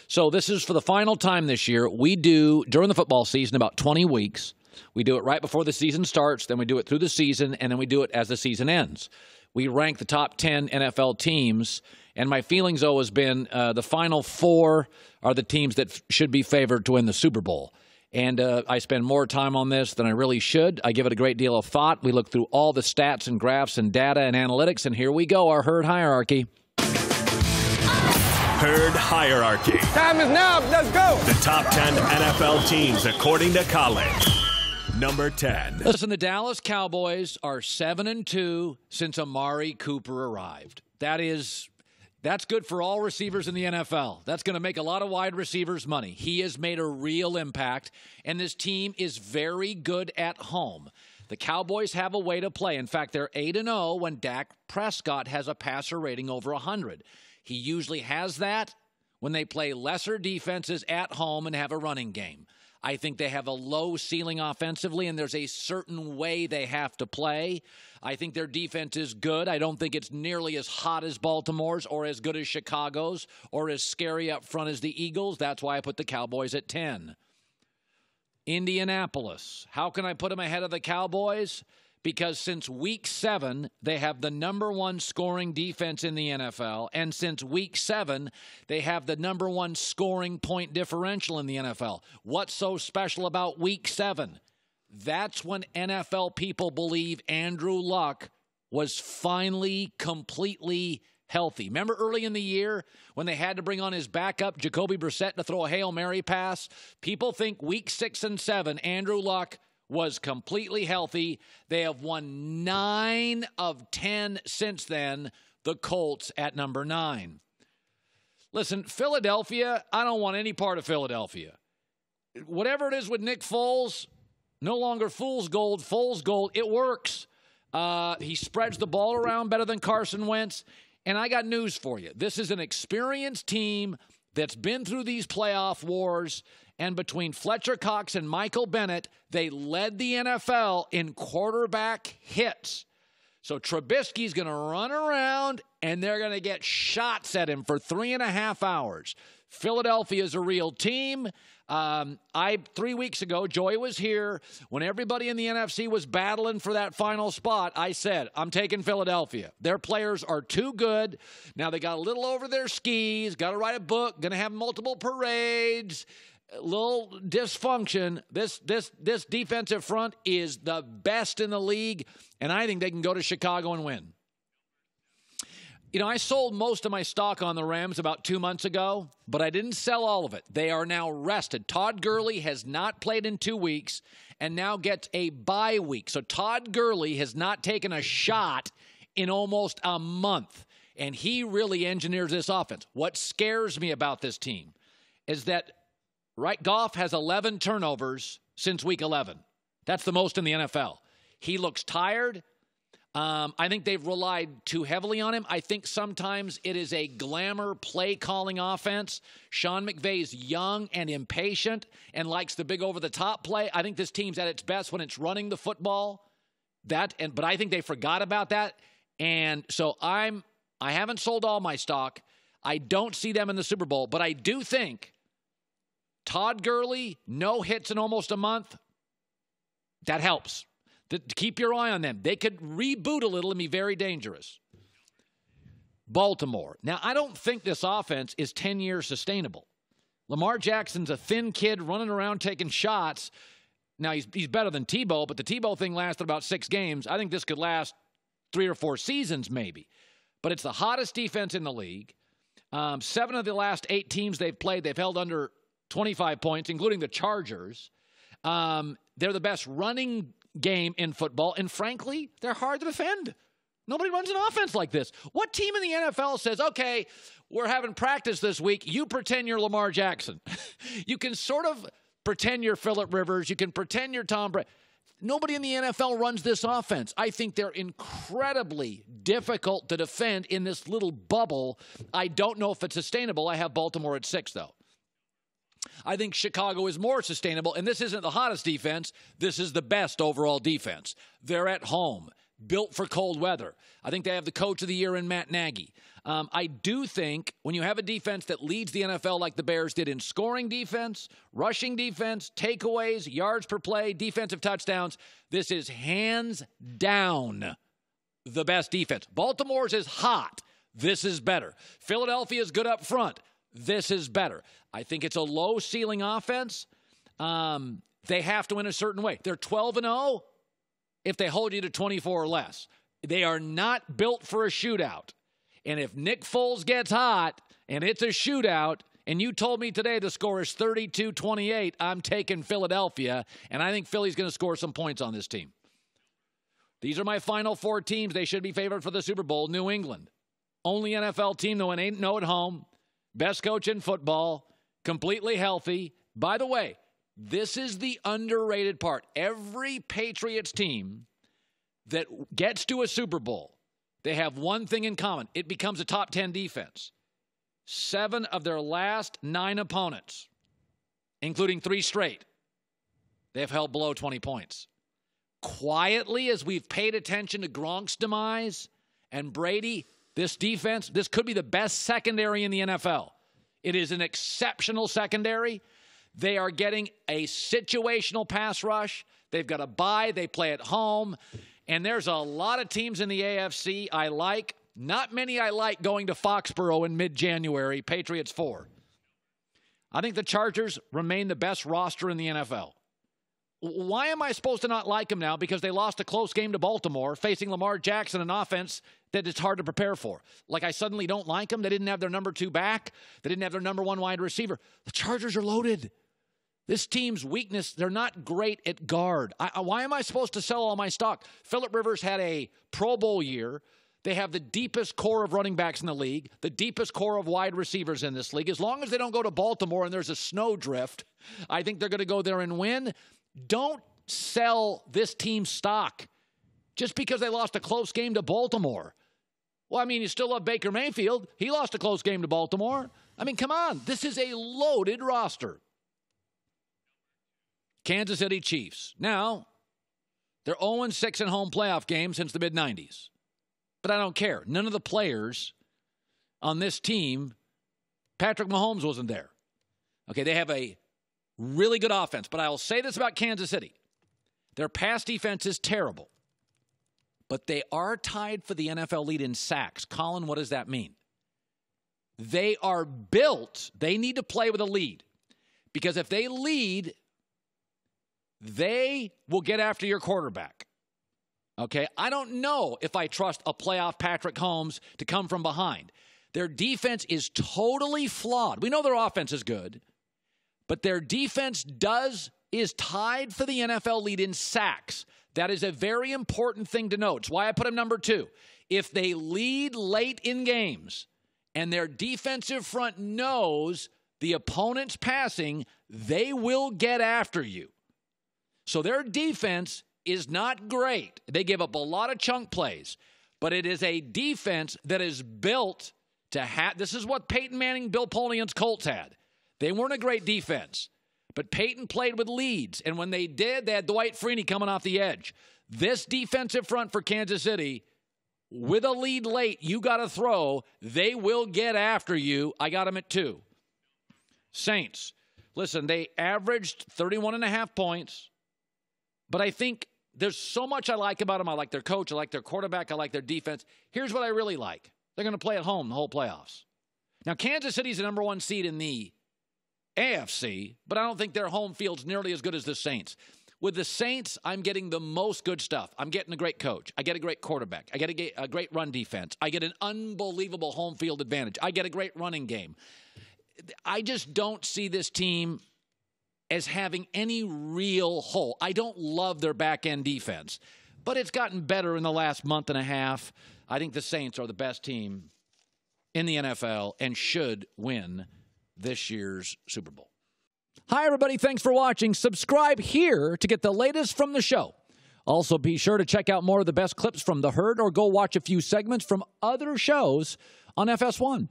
So this is for the final time this year. We do, during the football season, about 20 weeks. We do it right before the season starts, then we do it through the season, and then we do it as the season ends. We rank the top 10 NFL teams, and my feelings, though, has been the final 4 are the teams that should be favored to win the Super Bowl. And I spend more time on this than I really should. I give it a great deal of thought. We look through all the stats and graphs and data and analytics, and here we go, our herd hierarchy. Herd hierarchy. Time is now. Let's go. The top 10 NFL teams according to Colin. Number 10. Listen, the Dallas Cowboys are 7-2 since Amari Cooper arrived. That's good for all receivers in the NFL. That's going to make a lot of wide receivers money. He has made a real impact, and this team is very good at home. The Cowboys have a way to play. In fact, they're 8-0 when Dak Prescott has a passer rating over 100. He usually has that when they play lesser defenses at home and have a running game. I think they have a low ceiling offensively, and there's a certain way they have to play. I think their defense is good. I don't think it's nearly as hot as Baltimore's or as good as Chicago's or as scary up front as the Eagles. That's why I put the Cowboys at 10. Indianapolis. How can I put them ahead of the Cowboys? Because since Week 7, they have the number 1 scoring defense in the NFL. And since Week 7, they have the number 1 scoring point differential in the NFL. What's so special about Week 7? That's when NFL people believe Andrew Luck was finally completely healthy. Remember early in the year when they had to bring on his backup, Jacoby Brissett, to throw a Hail Mary pass? People think Week 6 and 7, Andrew Luck was completely healthy. They have won 9 of 10 since then, the Colts at number 9. Listen, Philadelphia, I don't want any part of Philadelphia. Whatever it is with Nick Foles, no longer fool's gold, it works. He spreads the ball around better than Carson Wentz. And I got news for you. This is an experienced team that's been through these playoff wars. And between Fletcher Cox and Michael Bennett, they led the NFL in quarterback hits. So Trubisky's going to run around, and they're going to get shots at him for 3.5 hours. Philadelphia is a real team. 3 weeks ago, Joey was here. When everybody in the NFC was battling for that final spot, I said, I'm taking Philadelphia. Their players are too good. Now they got a little over their skis, got to write a book, going to have multiple parades. A little dysfunction. This defensive front is the best in the league, and I think they can go to Chicago and win. You know, I sold most of my stock on the Rams about 2 months ago, but I didn't sell all of it. They are now rested. Todd Gurley has not played in 2 weeks and now gets a bye week. So Todd Gurley has not taken a shot in almost a month, and he really engineers this offense. What scares me about this team is that Goff has 11 turnovers since week 11. That's the most in the NFL. He looks tired. I think they've relied too heavily on him. I think sometimes it is a glamour play-calling offense. Sean McVay's young and impatient and likes the big over-the-top play. I think this team's at its best when it's running the football. But I think they forgot about that. And so I haven't sold all my stock. I don't see them in the Super Bowl, but I do think Todd Gurley, no hits in almost a month, that helps. Keep your eye on them. They could reboot a little and be very dangerous. Baltimore. Now, I don't think this offense is 10 years sustainable. Lamar Jackson's a thin kid running around taking shots. Now, he's better than Tebow, but the Tebow thing lasted about 6 games. I think this could last 3 or 4 seasons maybe. But it's the hottest defense in the league. 7 of the last 8 teams they've played, they've held under 25 points, including the Chargers. They're the best running game in football, and frankly, they're hard to defend. Nobody runs an offense like this. What team in the NFL says, okay, we're having practice this week, you pretend you're Lamar Jackson? You can sort of pretend you're Phillip Rivers. You can pretend you're Tom Brady. Nobody in the NFL runs this offense. I think they're incredibly difficult to defend in this little bubble. I don't know if it's sustainable. I have Baltimore at 6, though. I think Chicago is more sustainable, and this isn't the hottest defense. This is the best overall defense. They're at home. built for cold weather. I think they have the coach of the year in Matt Nagy. I do think when you have a defense that leads the NFL like the Bears did in scoring defense, rushing defense, takeaways, yards per play, defensive touchdowns, this is hands down the best defense. Baltimore's is hot. This is better. Philadelphia's good up front. This is better. I think it's a low-ceiling offense. They have to win a certain way. They're 12-0 if they hold you to 24 or less. They are not built for a shootout. And if Nick Foles gets hot and it's a shootout, and you told me today the score is 32-28, I'm taking Philadelphia, and I think Philly's going to score some points on this team. These are my final four teams. They should be favored for the Super Bowl. New England, only NFL team that went 8-0 at home, best coach in football, completely healthy. By the way, this is the underrated part. Every Patriots team that gets to a Super Bowl, they have one thing in common. It becomes a top 10 defense. 7 of their last 9 opponents, including 3 straight, they have held below 20 points. Quietly, as we've paid attention to Gronk's demise and Brady, this defense, this could be the best secondary in the NFL. It is an exceptional secondary. They are getting a situational pass rush. They've got a bye. They play at home. And there's a lot of teams in the AFC I like. Not many I like going to Foxborough in mid-January. Patriots 4. I think the Chargers remain the best roster in the NFL. Why am I supposed to not like them now? Because they lost a close game to Baltimore, facing Lamar Jackson, an offense that it's hard to prepare for. Like I suddenly don't like them. They didn't have their number 2 back. They didn't have their number 1 wide receiver. The Chargers are loaded. This team's weakness, they're not great at guard. Why am I supposed to sell all my stock? Phillip Rivers had a Pro Bowl year. They have the deepest core of running backs in the league, the deepest core of wide receivers in this league. As long as they don't go to Baltimore and there's a snowdrift, I think they're going to go there and win. Don't sell this team's stock just because they lost a close game to Baltimore. Well, I mean, you still love Baker Mayfield. He lost a close game to Baltimore. I mean, come on. This is a loaded roster. Kansas City Chiefs. Now, they're 0-6 in home playoff games since the mid-90s. But I don't care. None of the players on this team, Patrick Mahomes wasn't there. Okay, they have a really good offense. But I will say this about Kansas City. Their pass defense is terrible. But they are tied for the NFL lead in sacks. Colin, what does that mean? They are built. They need to play with a lead. Because if they lead, they will get after your quarterback. Okay, I don't know if I trust a playoff Patrick Mahomes to come from behind. Their defense is totally flawed. We know their offense is good, but their defense is tied for the NFL lead in sacks. That is a very important thing to note. It's why I put them number 2. If they lead late in games and their defensive front knows the opponent's passing, they will get after you. So their defense is not great. They give up a lot of chunk plays, but it is a defense that is built to have. This is what Peyton Manning, Bill Polian's Colts had. They weren't a great defense, but Peyton played with leads, and when they did, they had Dwight Freeney coming off the edge. This defensive front for Kansas City, with a lead late, you got to throw. They will get after you. I got them at 2. Saints. Listen, they averaged 31.5 points. But I think there's so much I like about them. I like their coach. I like their quarterback. I like their defense. Here's what I really like. They're going to play at home the whole playoffs. Now, Kansas City's the number 1 seed in the AFC, but I don't think their home field's nearly as good as the Saints. With the Saints, I'm getting the most good stuff. I'm getting a great coach. I get a great quarterback. I get a great run defense. I get an unbelievable home field advantage. I get a great running game. I just don't see this team as having any real hole. I don't love their back-end defense, but it's gotten better in the last month and a half. I think the Saints are the best team in the NFL and should win this year's Super Bowl. Hi, everybody. Thanks for watching. Subscribe here to get the latest from the show. Also, be sure to check out more of the best clips from The Herd or go watch a few segments from other shows on FS1.